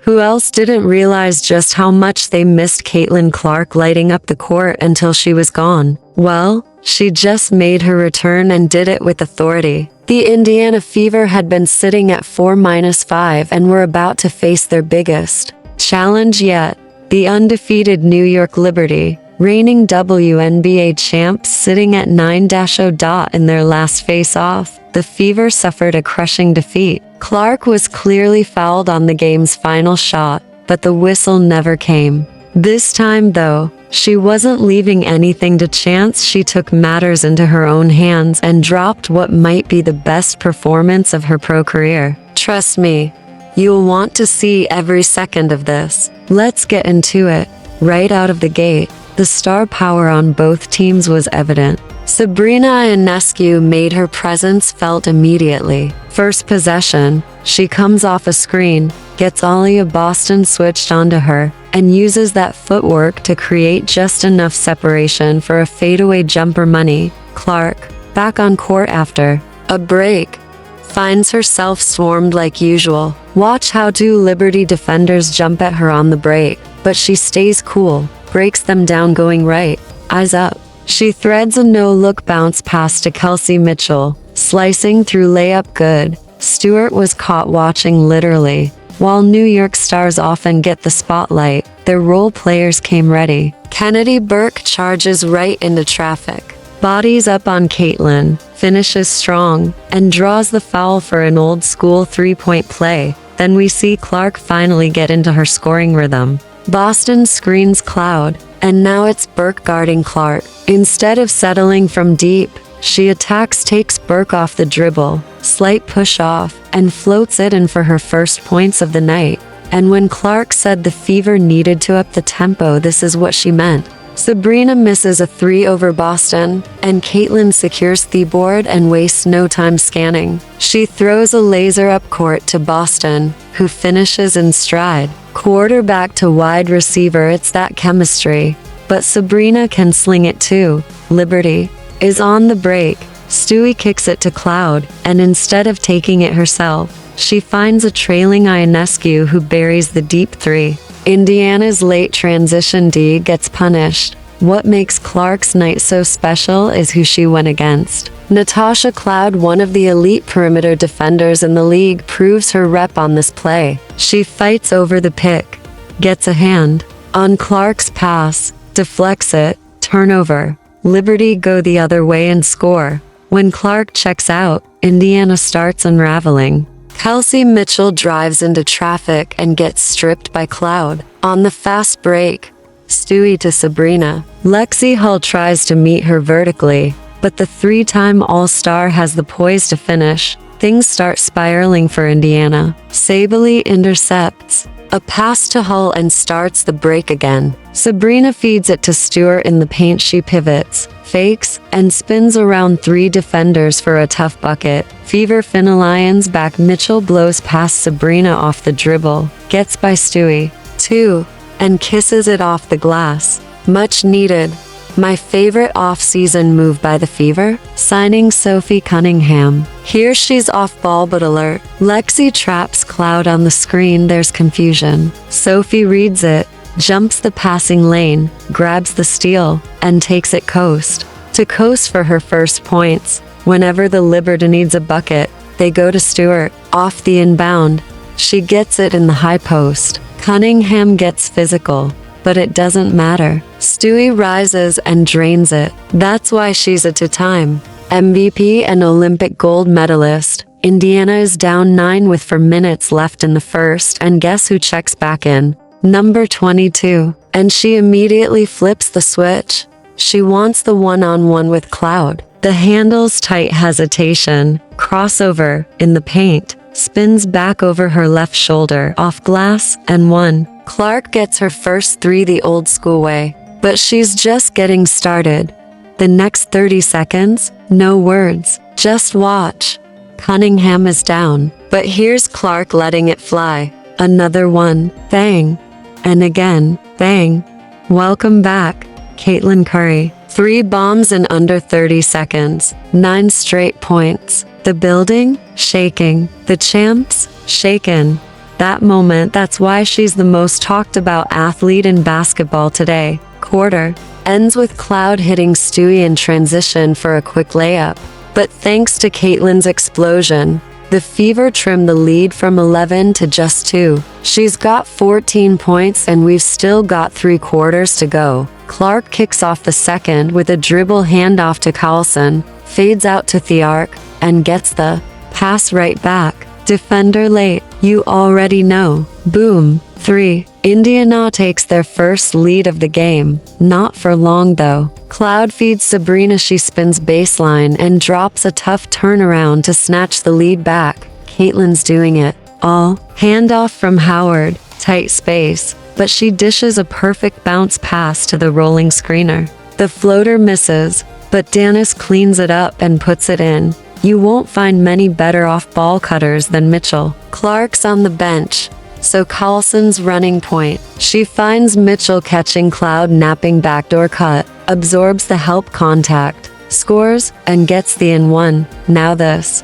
Who else didn't realize just how much they missed Caitlin Clark lighting up the court until she was gone? Well, she just made her return and did it with authority. The Indiana Fever had been sitting at 4-5 and were about to face their biggest challenge yet. The undefeated New York Liberty, reigning WNBA champs, sitting at 9-0 in their last face-off. The Fever suffered a crushing defeat. Clark was clearly fouled on the game's final shot, but the whistle never came. This time, though, she wasn't leaving anything to chance. She took matters into her own hands and dropped what might be the best performance of her pro career. Trust me, you'll want to see every second of this. Let's get into it. Right out of the gate, the star power on both teams was evident. Sabrina Ionescu made her presence felt immediately. First possession, she comes off a screen, gets Aaliyah Boston switched onto her, and uses that footwork to create just enough separation for a fadeaway jumper. Money. Clark, back on court after a break, finds herself swarmed like usual. Watch how two Liberty defenders jump at her on the break, but she stays cool, breaks them down going right. Eyes up. She threads a no-look bounce pass to Kelsey Mitchell, slicing through layup good. Stewart was caught watching literally. While New York stars often get the spotlight, their role players came ready. Kennedy Burke charges right into traffic, bodies up on Caitlin, finishes strong, and draws the foul for an old-school three-point play. Then we see Clark finally get into her scoring rhythm. Boston screens Cloud, and now it's Burke guarding Clark. Instead of settling from deep, she attacks, takes Burke off the dribble, slight push off, and floats it in for her first points of the night. And when Clark said the Fever needed to up the tempo, this is what she meant. Sabrina misses a three over Boston, and Caitlin secures the board and wastes no time scanning. She throws a laser up court to Boston, who finishes in stride. Quarterback to wide receiver, it's that chemistry. But Sabrina can sling it too. Liberty is on the break. Stewie kicks it to Cloud, and instead of taking it herself, she finds a trailing Ionescu who buries the deep three. Indiana's late transition D gets punished. What makes Clark's night so special is who she went against. Natasha Cloud, one of the elite perimeter defenders in the league, proves her rep on this play. She fights over the pick, gets a hand on Clark's pass, deflects it, turnover. Liberty go the other way and score. When Clark checks out, Indiana starts unraveling. Kelsey Mitchell drives into traffic and gets stripped by Cloud. On the fast break, Stewie to Sabrina. Lexi Hull tries to meet her vertically, but the three-time All-Star has the poise to finish. Things start spiraling for Indiana. Sabely intercepts a pass to Hull and starts the break again. Sabrina feeds it to Stewart in the paint. She pivots, fakes, and spins around three defenders for a tough bucket. Fever Lions back. Mitchell blows past Sabrina off the dribble, gets by Stewie, too, and kisses it off the glass. Much needed. My favorite off-season move by the Fever? Signing Sophie Cunningham. Here she's off-ball but alert. Lexi traps Cloud on the screen. There's confusion. Sophie reads it, jumps the passing lane, grabs the steal, and takes it coast to coast for her first points. Whenever the Liberty needs a bucket, they go to Stewart. Off the inbound, she gets it in the high post. Cunningham gets physical, but it doesn't matter. Stewie rises and drains it. That's why she's a two-time MVP and Olympic gold medalist. Indiana is down 9 with 4 minutes left in the first, and guess who checks back in? Number 22. And she immediately flips the switch. She wants the one-on-one with Cloud. The handle's tight, hesitation, crossover, in the paint, spins back over her left shoulder, off glass, and one. Clark gets her first three the old school way, but she's just getting started. The next 30 seconds, no words, just watch. Cunningham is down, but here's Clark letting it fly. Another one, bang. And again, bang. Welcome back, Caitlin Curry. 3 bombs in under 30 seconds, 9 straight points. The building, shaking. The champs, shaken. That moment, that's why she's the most talked about athlete in basketball today. Quarter ends with Cloud hitting Stewie in transition for a quick layup. But thanks to Caitlin's explosion, the Fever trimmed the lead from 11 to just 2. She's got 14 points and we've still got 3 quarters to go. Clark kicks off the second with a dribble handoff to Carlson, fades out to Theark, and gets the pass right back. Defender late, you already know. Boom. 3. Indiana takes their first lead of the game. Not for long though. Cloud feeds Sabrina, she spins baseline and drops a tough turnaround to snatch the lead back. Caitlin's doing it all. Handoff from Howard, tight space, but she dishes a perfect bounce pass to the rolling screener. The floater misses, but Dennis cleans it up and puts it in. You won't find many better off-ball cutters than Mitchell. Clark's on the bench, so Carlson's running point. She finds Mitchell catching Cloud napping backdoor cut, absorbs the help contact, scores, and gets the and-one. Now this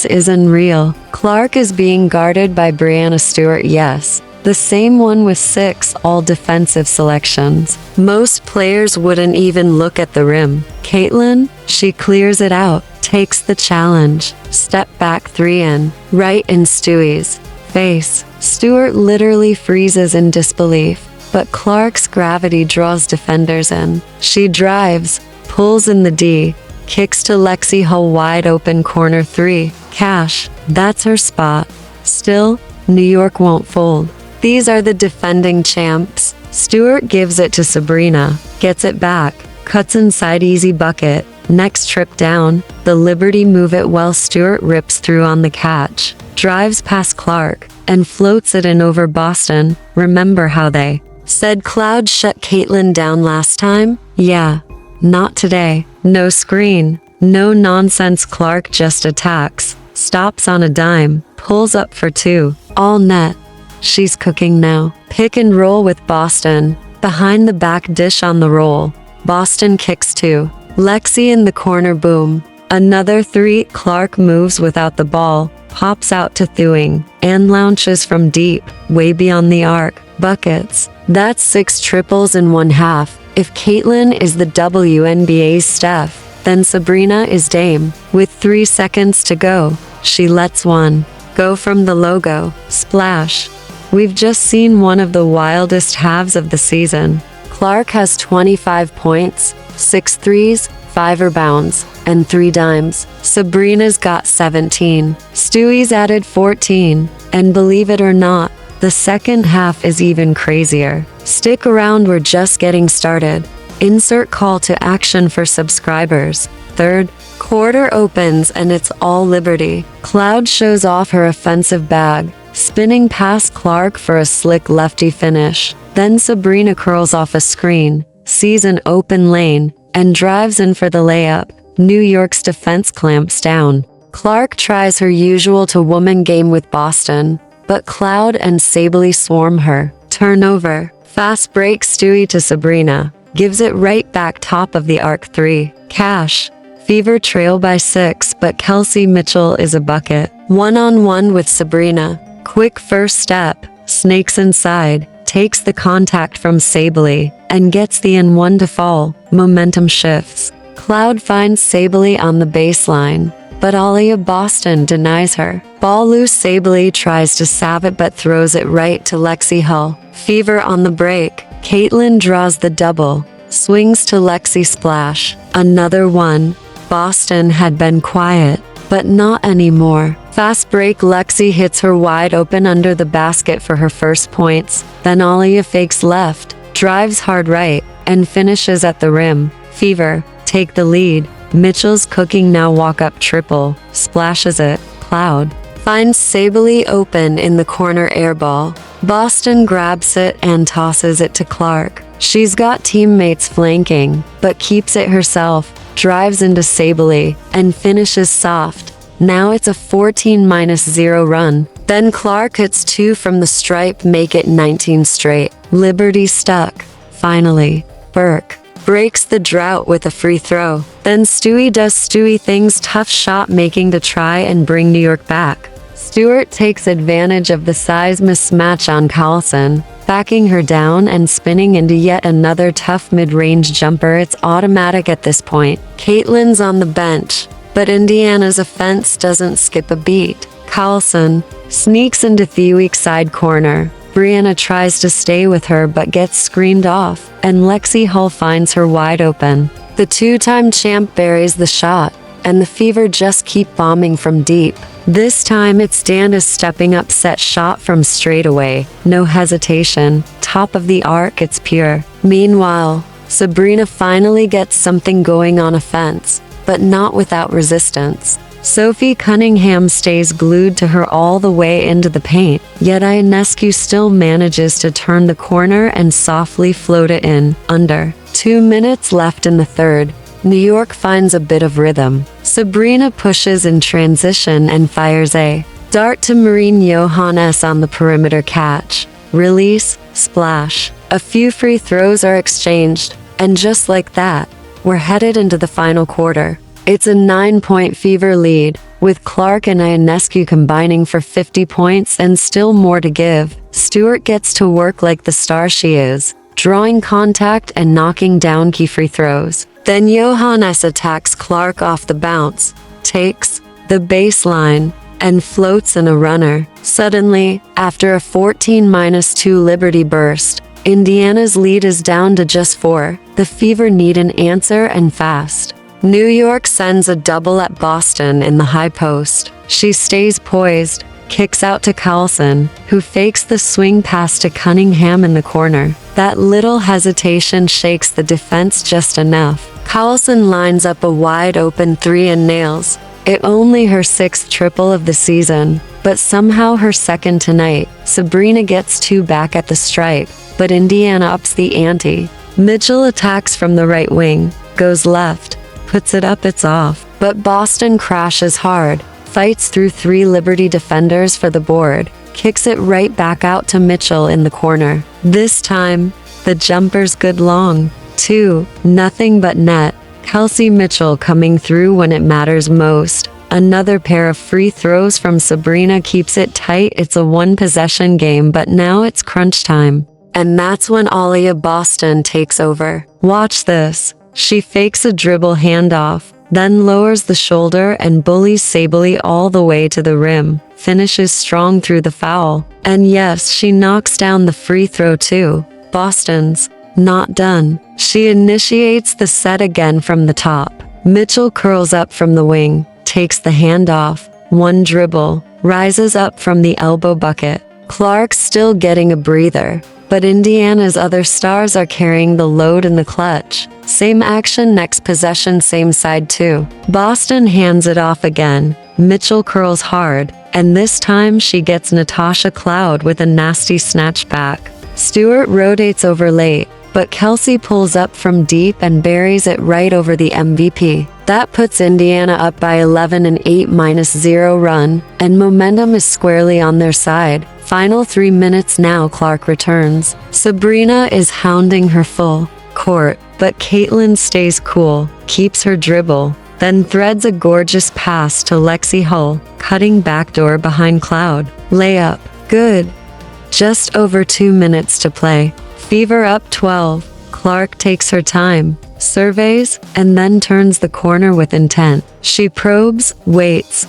is unreal. Clark is being guarded by Breanna Stewart, yes. The same one with 6 all-defensive selections. Most players wouldn't even look at the rim. Caitlin, she clears it out, takes the challenge, step back 3 in, right in Stewie's face. Stewart literally freezes in disbelief, but Clark's gravity draws defenders in. She drives, pulls in the D, kicks to Lexi Hull wide open corner 3. Cash, that's her spot. Still, New York won't fold. These are the defending champs. Stewart gives it to Sabrina, gets it back, cuts inside easy bucket. Next trip down, the Liberty move it well. Stewart rips through on the catch, drives past Clark, and floats it in over Boston. Remember how they said Cloud shut Caitlin down last time? Yeah, not today. No screen, no nonsense. Clark just attacks, stops on a dime, pulls up for 2, all net. She's cooking now. Pick and roll with Boston. Behind the back dish on the roll. Boston kicks 2. Lexi in the corner, boom. Another 3. Clark moves without the ball, pops out to Thewing, and launches from deep, way beyond the arc. Buckets. That's 6 triples in 1 half. If Caitlin is the WNBA's Steph, then Sabrina is Dame. With 3 seconds to go, she lets one go from the logo. Splash. We've just seen one of the wildest halves of the season. Clark has 25 points, 6 threes, 5 rebounds, and 3 dimes. Sabrina's got 17. Stewie's added 14. And believe it or not, the second half is even crazier. Stick around, we're just getting started. Insert call to action for subscribers. Third quarter opens and it's all Liberty. Cloud shows off her offensive bag, spinning past Clark for a slick lefty finish. Then Sabrina curls off a screen, sees an open lane, and drives in for the layup. New York's defense clamps down. Clark tries her usual two-woman game with Boston, but Cloud and Sabely swarm her. Turnover. Fast break. Stewie to Sabrina. Gives it right back top of the arc 3. Cash. Fever trail by 6, but Kelsey Mitchell is a bucket. One-on-one with Sabrina. Quick first step, snakes inside, takes the contact from Sabely, and gets the and-one to fall. Momentum shifts. Cloud finds Sabely on the baseline, but Alia Boston denies her. Ball loose. Sabely tries to salve it but throws it right to Lexi Hull. Fever on the break. Caitlin draws the double, swings to Lexi, splash. Another one. Boston had been quiet, but not anymore. Fast break. Lexi hits her wide open under the basket for her first points. Then Alia fakes left, drives hard right, and finishes at the rim. Fever take the lead. Mitchell's cooking now. Walk up triple, splashes it. Cloud finds Sabely open in the corner, airball. Boston grabs it and tosses it to Clark. She's got teammates flanking, but keeps it herself. Drives into Sabely and finishes soft. Now it's a 14-0 run. Then Clark hits 2 from the stripe, make it 19 straight. Liberty stuck. Finally, Burke breaks the drought with a free throw. Then Stewie does Stewie things, tough shot making to try and bring New York back. Stewart takes advantage of the size mismatch on Carlson, backing her down and spinning into yet another tough mid-range jumper. It's automatic at this point. Caitlin's on the bench, but Indiana's offense doesn't skip a beat. Carlson sneaks into the weak side corner. Brianna tries to stay with her but gets screened off, and Lexi Hull finds her wide open. The two-time champ buries the shot, and the Fever just keep bombing from deep. This time it's Dana's stepping up set shot from straight away. No hesitation. Top of the arc, it's pure. Meanwhile, Sabrina finally gets something going on offense, but not without resistance. Sophie Cunningham stays glued to her all the way into the paint, yet Ionescu still manages to turn the corner and softly float it in. Under 2 minutes left in the third, New York finds a bit of rhythm. Sabrina pushes in transition and fires a dart to Marine Johannes on the perimeter catch. Release, splash. A few free throws are exchanged, and just like that, we're headed into the final quarter. It's a 9-point Fever lead, with Clark and Ionescu combining for 50 points and still more to give. Stewart gets to work like the star she is, drawing contact and knocking down key free throws. Then Johannes attacks Clark off the bounce, takes the baseline, and floats in a runner. Suddenly, after a 14-2 Liberty burst, Indiana's lead is down to just 4. The Fever need an answer and fast. New York sends a double at Boston in the high post. She stays poised, kicks out to Carlson, who fakes the swing pass to Cunningham in the corner. That little hesitation shakes the defense just enough. Carlson lines up a wide-open 3 and nails it. Only her 6th triple of the season, but somehow her 2nd tonight. Sabrina gets 2 back at the stripe, but Indiana ups the ante. Mitchell attacks from the right wing, goes left, puts it up, it's off. But Boston crashes hard, fights through 3 Liberty defenders for the board, kicks it right back out to Mitchell in the corner. This time, the jumper's good long. 2, nothing but net. Kelsey Mitchell coming through when it matters most. Another pair of free throws from Sabrina keeps it tight. It's a 1-possession game, but now it's crunch time. And that's when Aaliyah Boston takes over. Watch this. She fakes a dribble handoff, then lowers the shoulder and bullies Sabely all the way to the rim. Finishes strong through the foul. And yes, she knocks down the free throw too. Boston's not done. She initiates the set again from the top. Mitchell curls up from the wing, takes the handoff, 1 dribble, rises up from the elbow bucket. Clark's still getting a breather, but Indiana's other stars are carrying the load in the clutch. Same action next possession, same side too. Boston hands it off again. Mitchell curls hard, and this time she gets Natasha Cloud with a nasty snatch back. Stewart rotates over late, but Kelsey pulls up from deep and buries it right over the MVP. That puts Indiana up by 11 and 8-0 run, and momentum is squarely on their side. Final 3 minutes now. Clark returns. Sabrina is hounding her full court, but Caitlin stays cool, keeps her dribble, then threads a gorgeous pass to Lexi Hull, cutting backdoor behind Cloud. Layup. Good. Just over 2 minutes to play. Fever up 12. Clark takes her time, surveys, and then turns the corner with intent. She probes, waits,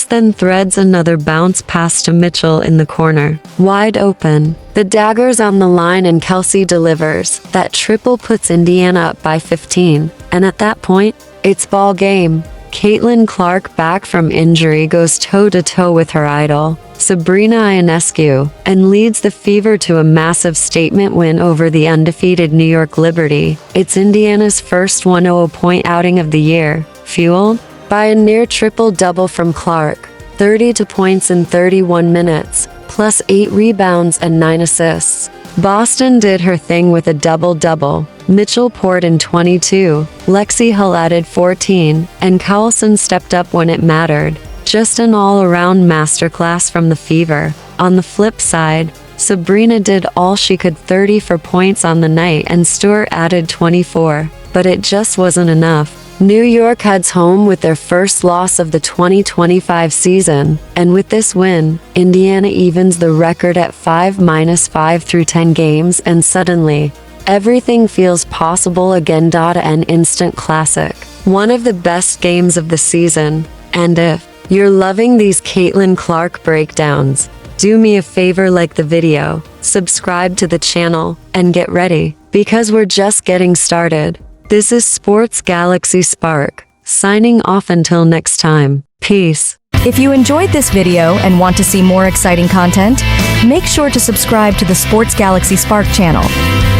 then threads another bounce pass to Mitchell in the corner. Wide open. The dagger's on the line and Kelsey delivers. That triple puts Indiana up by 15. And at that point, it's ball game. Caitlin Clark, back from injury, goes toe-to-toe with her idol, Sabrina Ionescu, and leads the Fever to a massive statement win over the undefeated New York Liberty. It's Indiana's first 100-point outing of the year, fueled by a near triple-double from Clark, 32 points in 31 minutes, plus 8 rebounds and 9 assists. Boston did her thing with a double-double. Mitchell poured in 22, Lexi Hull added 14, and Carlson stepped up when it mattered. Just an all-around masterclass from the Fever. On the flip side, Sabrina did all she could, 30 for points on the night, and Stewart added 24. But it just wasn't enough. New York heads home with their first loss of the 2025 season, and with this win, Indiana evens the record at 5-5 through 10 games, and suddenly, everything feels possible again. An instant classic. One of the best games of the season. And if you're loving these Caitlin Clark breakdowns, do me a favor, like the video, subscribe to the channel, and get ready, because we're just getting started. This is Sports Galaxy Spark, signing off until next time. Peace. If you enjoyed this video and want to see more exciting content, make sure to subscribe to the Sports Galaxy Spark channel.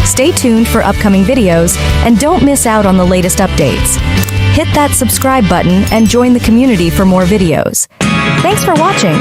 Stay tuned for upcoming videos and don't miss out on the latest updates. Hit that subscribe button and join the community for more videos. Thanks for watching.